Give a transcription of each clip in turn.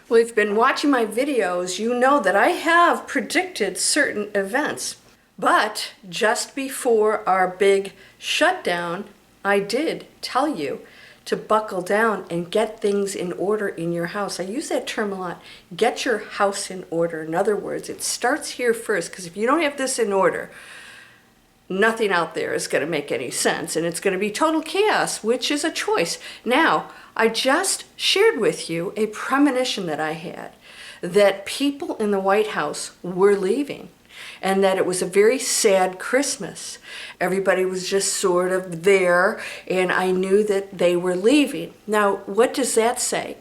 Well, if you've been watching my videos, you know that I have predicted certain events. But just before our big shutdown, I did tell you to buckle down and get things in order in your house. I use that term a lot. Get your house in order. In other words, it starts here first, because if you don't have this in order, nothing out there is going to make any sense, and it's going to be total chaos, which is a choice. Now, I just shared with you a premonition that I had that people in the White House were leaving, and that it was a very sad Christmas. Everybody was just sort of there, and I knew that they were leaving. Now, what does that say?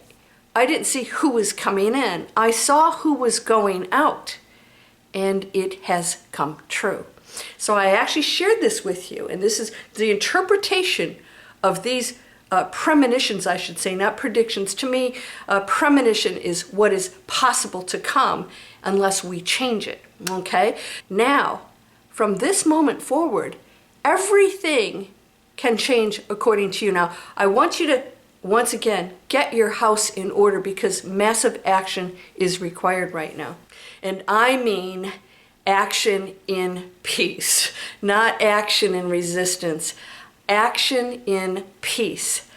I didn't see who was coming in. I saw who was going out, and it has come true. So I actually shared this with you, and this is the interpretation of these premonitions, I should say, not predictions. To me, premonition is what is possible to come unless we change it, okay? Now, from this moment forward, everything can change according to you. Now, I want you to, once again, get your house in order, because massive action is required right now. And I mean action in peace, not action in resistance. Action in peace.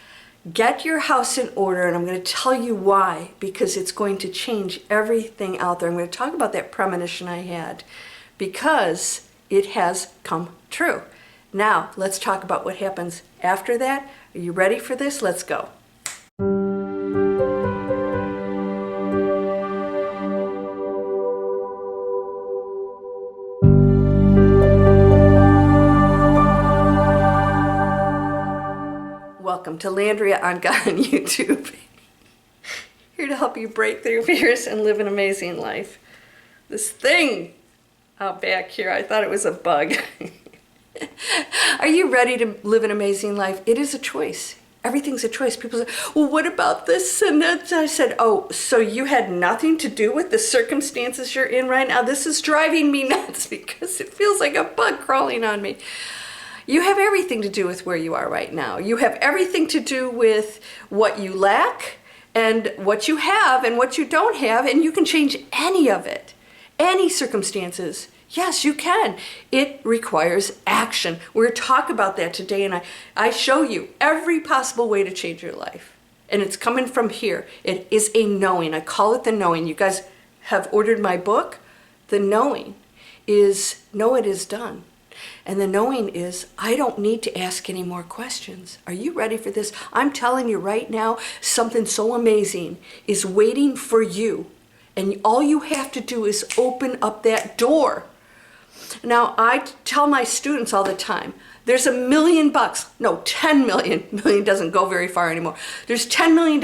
Get your house in order, and I'm going to tell you why, because it's going to change everything out there. I'm going to talk about that premonition I had, because it has come true. Now, let's talk about what happens after that. Are you ready for this? Let's go. Welcome to Landria, Onkka on YouTube. Here to help you break through fears and live an amazing life. This thing out back here, I thought it was a bug. Are you ready to live an amazing life? It is a choice. Everything's a choice. People say, well, what about this and that? I said, oh, so you had nothing to do with the circumstances you're in right now? This is driving me nuts, because it feels like a bug crawling on me. You have everything to do with where you are right now. You have everything to do with what you lack and what you have and what you don't have, and you can change any of it, any circumstances. Yes, you can. It requires action. We're going to talk about that today, and I show you every possible way to change your life. And it's coming from here. It is a knowing. I call it the knowing. You guys have ordered my book. The knowing is, know it is done. And the knowing is, I don't need to ask any more questions. Are you ready for this? I'm telling you right now, something so amazing is waiting for you. And all you have to do is open up that door. Now, I tell my students all the time, there's $1 million, no, 10 million. Million doesn't go very far anymore. There's $10 million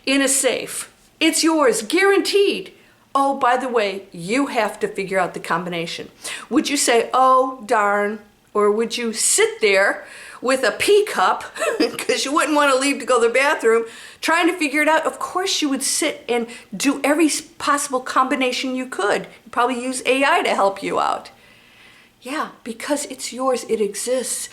in a safe. It's yours, guaranteed. Oh, by the way, you have to figure out the combination. Would you say, oh, darn, or would you sit there with a pee cup, because you wouldn't want to leave to go to the bathroom, trying to figure it out? Of course you would sit and do every possible combination you could. You'd probably use AI to help you out. Yeah, because it's yours, it exists.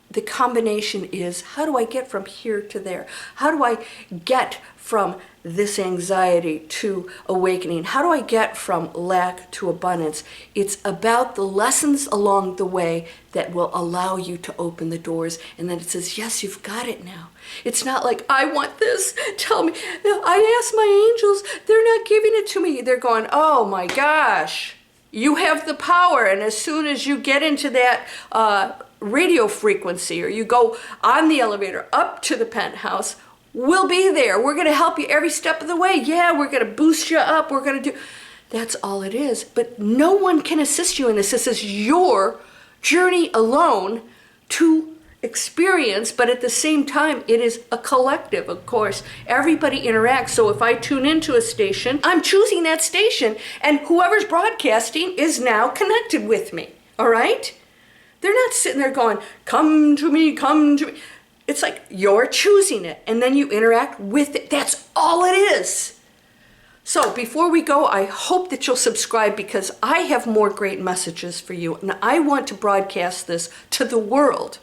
The combination is, how do I get from here to there? How do I get from this anxiety to awakening? How do I get from lack to abundance? It's about the lessons along the way that will allow you to open the doors. And then it says, yes, you've got it now. It's not like, I want this, tell me. I asked my angels, they're not giving it to me. They're going, oh my gosh, you have the power. And as soon as you get into that radio frequency, or you go on the elevator up to the penthouse, we'll be there. We're going to help you every step of the way. Yeah, we're going to boost you up. We're going to do... That's all it is. But no one can assist you in this. This is your journey alone to experience, but at the same time, it is a collective, of course. Everybody interacts. So if I tune into a station, I'm choosing that station, and whoever's broadcasting is now connected with me. All right? They're not sitting there going, come to me, come to me. It's like you're choosing it, and then you interact with it. That's all it is. So before we go, I hope that you'll subscribe, because I have more great messages for you. And I want to broadcast this to the world,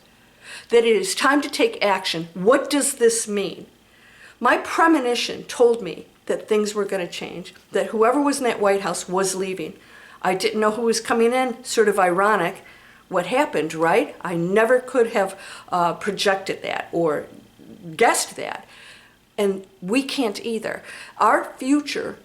that it is time to take action. What does this mean? My premonition told me that things were going to change, that whoever was in that White House was leaving. I didn't know who was coming in, sort of ironic what happened, right? I never could have projected that or guessed that. And we can't either. Our future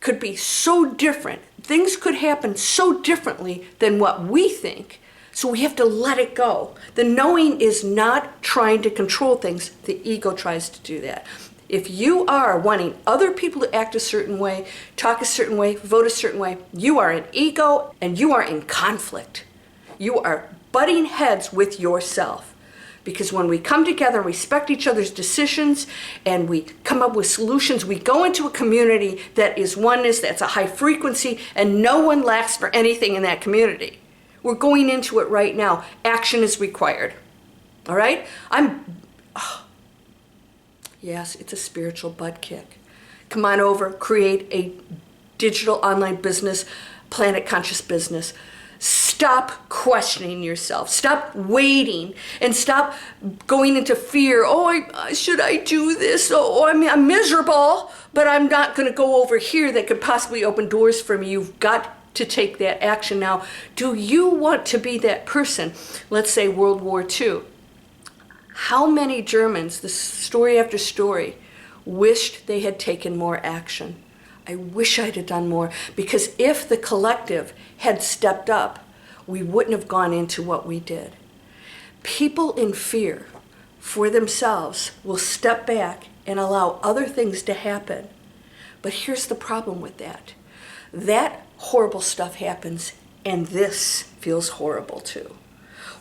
could be so different. Things could happen so differently than what we think. So we have to let it go. The knowing is not trying to control things. The ego tries to do that. If you are wanting other people to act a certain way, talk a certain way, vote a certain way, you are an ego and you are in conflict. You are butting heads with yourself. Because when we come together and respect each other's decisions and we come up with solutions, we go into a community that is oneness, that's a high frequency, and no one lacks for anything in that community. We're going into it right now. Action is required. All right? Yes, it's a spiritual butt kick. Come on over, create a digital online business, planet conscious business. Stop questioning yourself. Stop waiting and stop going into fear. Oh, should I do this? Oh, I'm miserable, but I'm not going to go over here that could possibly open doors for me. You've got to take that action now. Do you want to be that person? Let's say World War II. How many Germans, this story after story, wished they had taken more action? I wish I'd have done more, because if the collective had stepped up, we wouldn't have gone into what we did. People in fear for themselves will step back and allow other things to happen. But here's the problem with that. That horrible stuff happens, and this feels horrible too.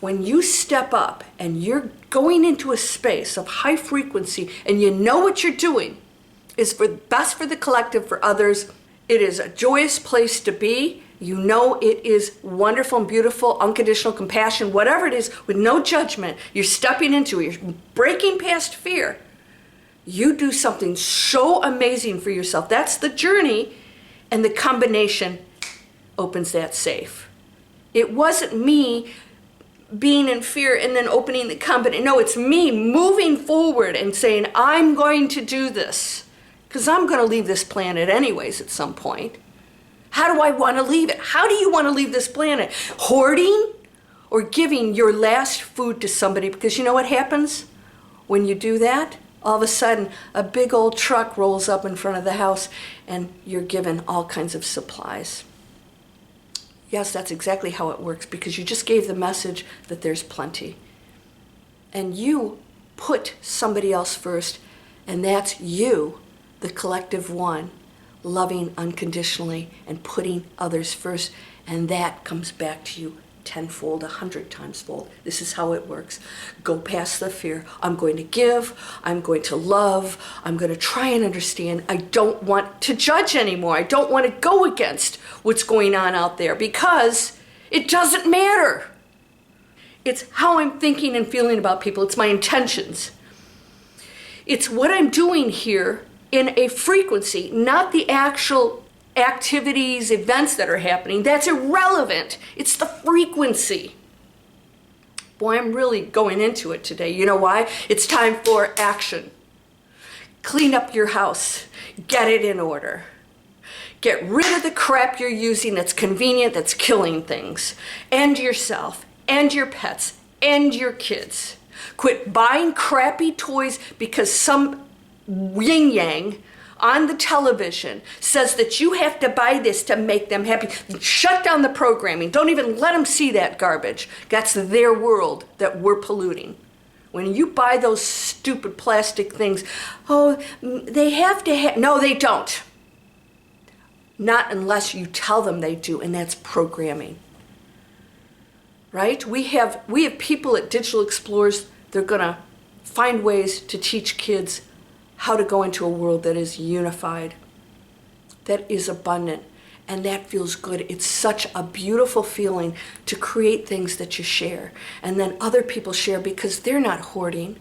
When you step up and you're going into a space of high frequency and you know what you're doing is best for the collective, for others, it is a joyous place to be. You know it is wonderful and beautiful, unconditional compassion, whatever it is, with no judgment. You're stepping into it. You're breaking past fear. You do something so amazing for yourself. That's the journey, and the combination opens that safe. It wasn't me being in fear and then opening the combination. No, it's me moving forward and saying, I'm going to do this. Because I'm going to leave this planet anyways at some point. How do I want to leave it? How do you want to leave this planet? Hoarding or giving your last food to somebody? Because you know what happens when you do that? All of a sudden, a big old truck rolls up in front of the house and you're given all kinds of supplies. Yes, that's exactly how it works, because you just gave the message that there's plenty. And you put somebody else first, and that's you, the collective one, loving unconditionally and putting others first, and that comes back to you tenfold, 100 times fold. This is how it works. Go past the fear. I'm going to give. I'm going to love. I'm going to try and understand. I don't want to judge anymore. I don't want to go against what's going on out there, because it doesn't matter. It's how I'm thinking and feeling about people. It's my intentions. It's what I'm doing here in a frequency, not the actual activities, events that are happening. That's irrelevant. It's the frequency. Boy, I'm really going into it today. You know why? It's time for action. Clean up your house. Get it in order. Get rid of the crap you're using that's convenient, that's killing things. And yourself, and your pets, and your kids. Quit buying crappy toys because some yin-yang on the television says that you have to buy this to make them happy. Shut down the programming. Don't even let them see that garbage. That's their world that we're polluting. When you buy those stupid plastic things, oh, they have to have, no, they don't. Not unless you tell them they do, and that's programming. Right? We have people at Digital Explorers, they're gonna find ways to teach kids how to go into a world that is unified, that is abundant, and that feels good. It's such a beautiful feeling to create things that you share, and then other people share because they're not hoarding.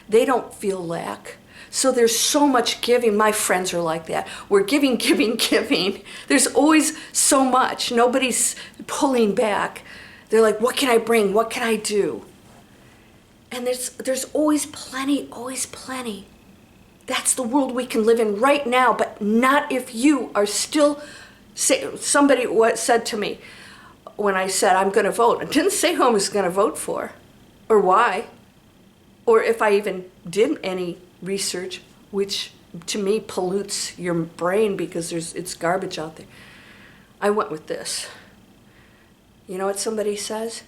They don't feel lack. So there's so much giving. My friends are like that. We're giving, giving, giving. There's always so much. Nobody's pulling back. They're like, what can I bring? What can I do? And there's always plenty, always plenty. That's the world we can live in right now, but not if you are still, somebody said to me when I said I'm going to vote, I didn't say who I was going to vote for or why, or if I even did any research, which to me pollutes your brain because it's garbage out there. I went with this. You know what somebody says?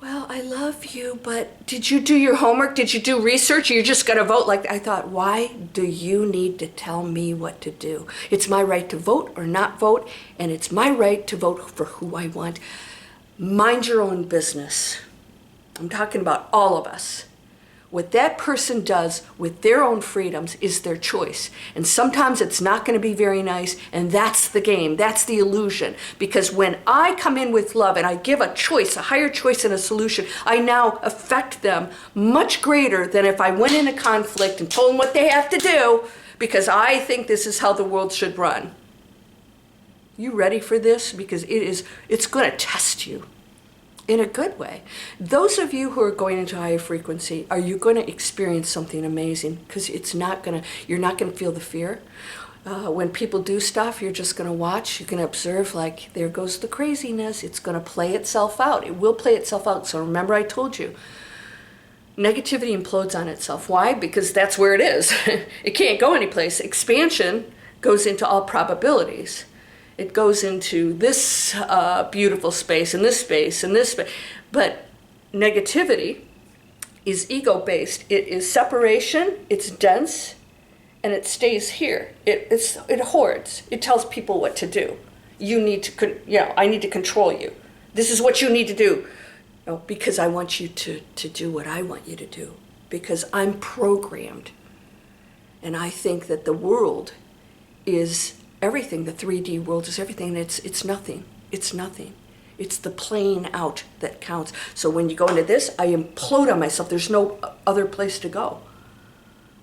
Well, I love you, but did you do your homework? Did you do research? You're just going to vote like that. I thought, why do you need to tell me what to do? It's my right to vote or not vote, and it's my right to vote for who I want. Mind your own business. I'm talking about all of us. What that person does with their own freedoms is their choice. And sometimes it's not going to be very nice, and that's the game, that's the illusion. Because when I come in with love and I give a choice, a higher choice and a solution, I now affect them much greater than if I went in a conflict and told them what they have to do because I think this is how the world should run. You ready for this? Because it's going to test you. In a good way. Those of you who are going into higher frequency, are you going to experience something amazing? Because you're not going to feel the fear. When people do stuff, you're just going to watch. You're going to observe, like, there goes the craziness. It's going to play itself out. It will play itself out. So remember I told you, negativity implodes on itself. Why? Because that's where it is. It can't go anyplace. Expansion goes into all probabilities. It goes into this beautiful space and this space and this space. But negativity is ego-based. It is separation, it's dense, and it stays here. It hoards. It tells people what to do. I need to control you. This is what you need to do. No, because I want you to do what I want you to do. Because I'm programmed. And I think that the world is everything. The 3D world is everything. It's nothing. It's nothing. It's the playing out that counts. So when you go into this, I implode on myself. There's no other place to go.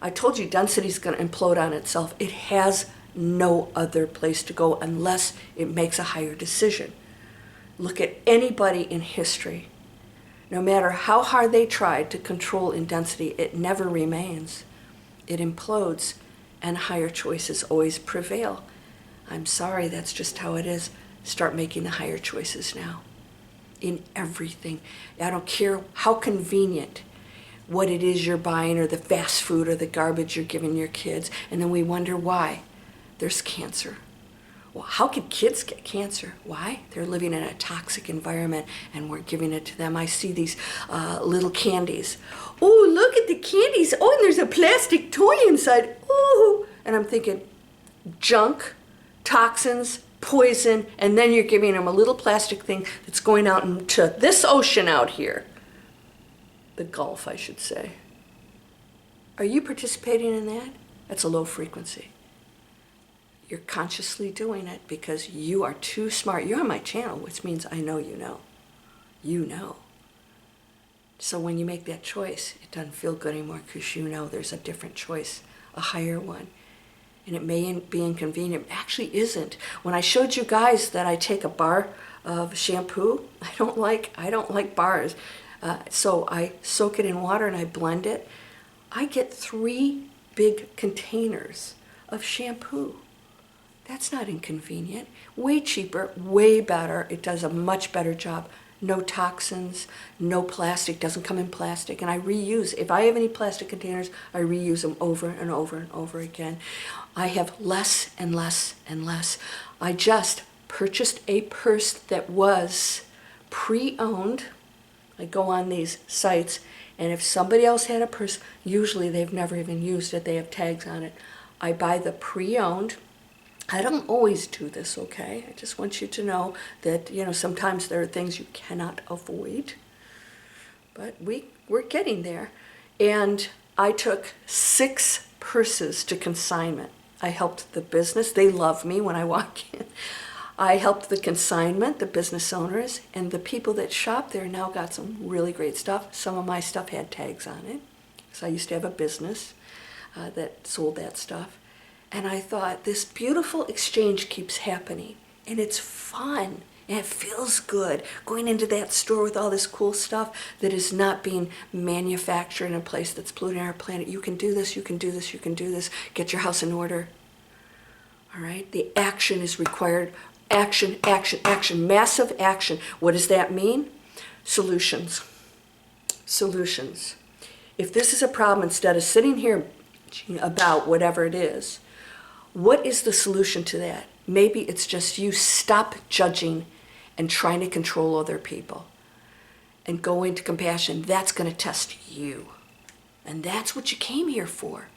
I told you density is going to implode on itself. It has no other place to go unless it makes a higher decision. Look at anybody in history. No matter how hard they tried to control in density, it never remains. It implodes, and higher choices always prevail. I'm sorry, that's just how it is. Start making the higher choices now. In everything. I don't care how convenient what it is you're buying or the fast food or the garbage you're giving your kids. And then we wonder why. There's cancer. Well, how could kids get cancer? Why? They're living in a toxic environment and we're giving it to them. I see these little candies. Oh, look at the candies. Oh, and there's a plastic toy inside. Oh, and I'm thinking, junk, toxins, poison, and then you're giving them a little plastic thing that's going out into this ocean out here. The Gulf, I should say. Are you participating in that? That's a low frequency. You're consciously doing it because you are too smart. You're on my channel, which means I know you know. You know. So when you make that choice, it doesn't feel good anymore because you know there's a different choice, a higher one. And it may be inconvenient. It actually isn't. When I showed you guys that I take a bar of shampoo, I don't like bars. So I soak it in water and I blend it. I get 3 big containers of shampoo. That's not inconvenient. Way cheaper, way better. It does a much better job. No toxins, no plastic, doesn't come in plastic. And I reuse. If I have any plastic containers, I reuse them over and over and over again. I have less and less and less. I just purchased a purse that was pre-owned. I go on these sites, and if somebody else had a purse, usually they've never even used it. They have tags on it. I buy the pre-owned. I don't always do this, okay? I just want you to know that, sometimes there are things you cannot avoid. But we're getting there. And I took 6 purses to consignment. I helped the business. They love me when I walk in. I helped the consignment, the business owners, and the people that shop there now got some really great stuff. Some of my stuff had tags on it. So I used to have a business that sold that stuff. And I thought, this beautiful exchange keeps happening, and it's fun, And it feels good going into that store with all this cool stuff that is not being manufactured in a place that's polluting our planet. You can do this, you can do this, you can do this. Get your house in order. All right? The action is required. Action, action, action. Massive action. What does that mean? Solutions. Solutions. If this is a problem, instead of sitting here about whatever it is, what is the solution to that? Maybe it's just you stop judging and trying to control other people and go into compassion. That's going to test you. And that's what you came here for.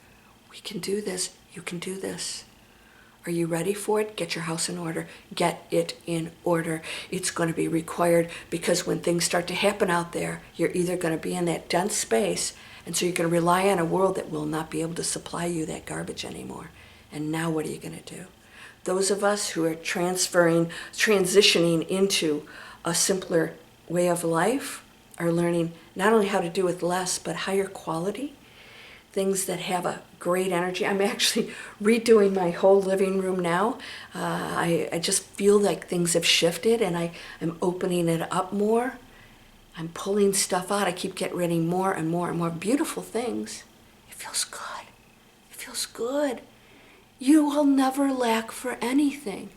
We can do this. You can do this. Are you ready for it? Get your house in order. Get it in order. It's going to be required, because when things start to happen out there, you're either going to be in that dense space, and so you're going to rely on a world that will not be able to supply you that garbage anymore. And now what are you going to do? Those of us who are transitioning into a simpler way of life are learning not only how to do with less, but higher quality, things that have a great energy. I'm actually redoing my whole living room now. I just feel like things have shifted, and I'm opening it up more. I'm pulling stuff out. I keep getting rid of more and more and more beautiful things. It feels good. It feels good. You will never lack for anything.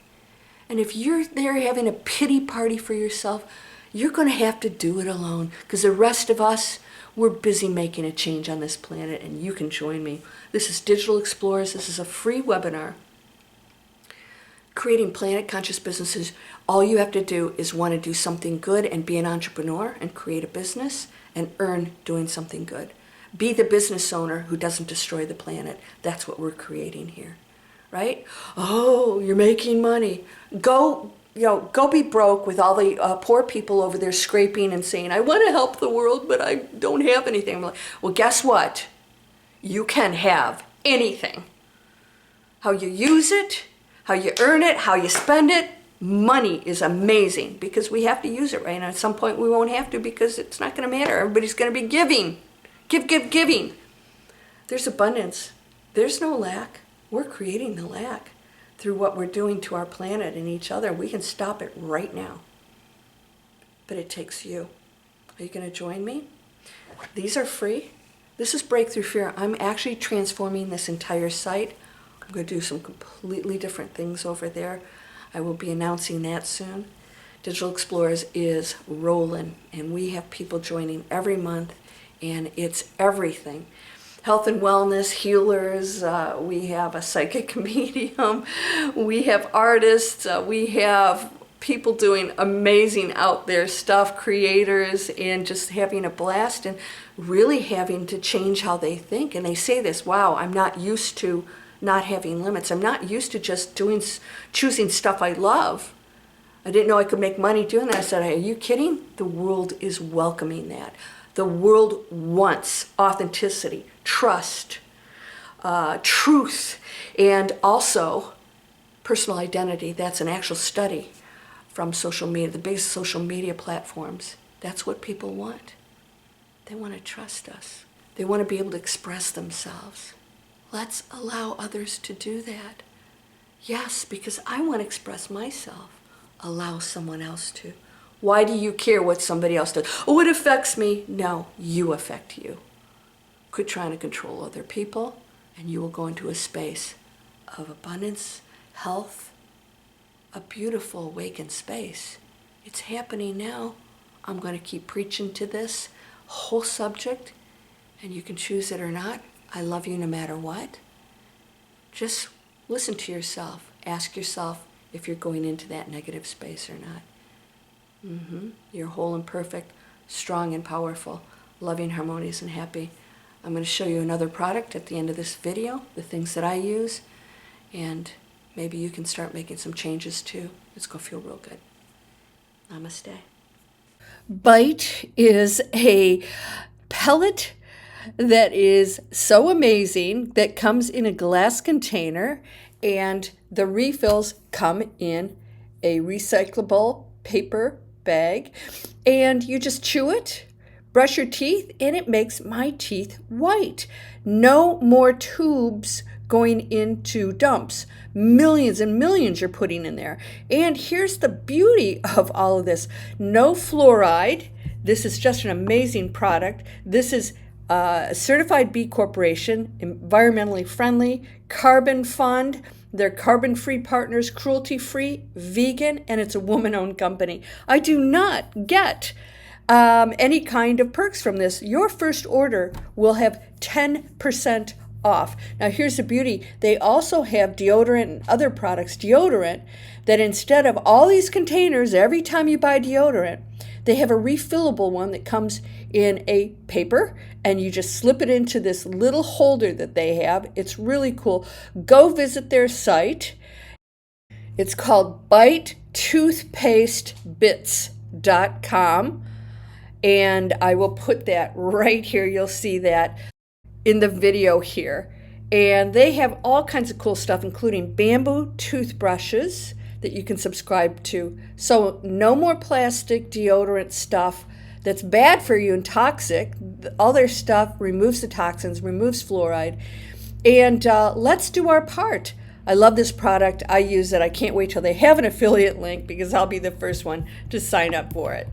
And if you're there having a pity party for yourself, you're going to have to do it alone, because the rest of us, we're busy making a change on this planet, and you can join me. This is Digital Explorers. This is a free webinar. Creating planet conscious businesses. All you have to do is want to do something good and be an entrepreneur and create a business and earn doing something good. Be the business owner who doesn't destroy the planet. That's what we're creating here, right? Oh, you're making money. Go be broke with all the poor people over there scraping and saying, I want to help the world, but I don't have anything. I'm like, well, guess what? You can have anything. How you use it, how you earn it, how you spend it. Money is amazing, because we have to use it, right? And at some point we won't have to, because it's not going to matter. Everybody's going to be giving. Giving. There's abundance. There's no lack. We're creating the lack through what we're doing to our planet and each other. We can stop it right now. But it takes you. Are you going to join me? These are free. This is Breakthrough Fear. I'm actually transforming this entire site. I'm going to do some completely different things over there. I will be announcing that soon. Digital Explorers is rolling, and we have people joining every month, and it's everything. Health and wellness, healers, we have a psychic medium, we have artists, we have people doing amazing out there stuff, creators, and just having a blast and really having to change how they think. And they say this, wow, I'm not used to not having limits. I'm not used to just choosing stuff I love. I didn't know I could make money doing that. I said, hey, are you kidding? The world is welcoming that. The world wants authenticity, trust, truth, and also personal identity. That's an actual study from social media, the biggest social media platforms. That's what people want. They want to trust us. They want to be able to express themselves. Let's allow others to do that. Yes, because I want to express myself. Allow someone else to. Why do you care what somebody else does? Oh, it affects me. No, you affect you. Quit trying to control other people, and you will go into a space of abundance, health, a beautiful awakened space. It's happening now. I'm going to keep preaching to this whole subject, and you can choose it or not. I love you no matter what. Just listen to yourself. Ask yourself if you're going into that negative space or not. You're whole and perfect, strong and powerful, loving, harmonious, and happy. I'm going to show you another product at the end of this video, the things that I use, and maybe you can start making some changes too. It's going to feel real good. Namaste. Bite is a pellet that is so amazing that comes in a glass container, and the refills come in a recyclable paper bag, and you just chew it, brush your teeth, and it makes my teeth white. No more tubes going into dumps. Millions and millions you're putting in there. And here's the beauty of all of this. No fluoride. This is just an amazing product. This is a certified B Corporation, environmentally friendly, carbon fund. They're carbon-free partners, cruelty-free, vegan, and it's a woman-owned company. I do not get any kind of perks from this. Your first order will have 10% off. Now here's the beauty. They also have deodorant and other products, deodorant, that instead of all these containers every time you buy deodorant, they have a refillable one that comes in a paper, and you just slip it into this little holder that they have. It's really cool. Go visit their site. It's called BiteToothpasteBits.com, and I will put that right here. You'll see that in the video here. And they have all kinds of cool stuff, including bamboo toothbrushes that you can subscribe to. So no more plastic deodorant stuff that's bad for you and toxic. All their stuff removes the toxins, removes fluoride. And let's do our part. I love this product. I use it. I can't wait till they have an affiliate link because I'll be the first one to sign up for it.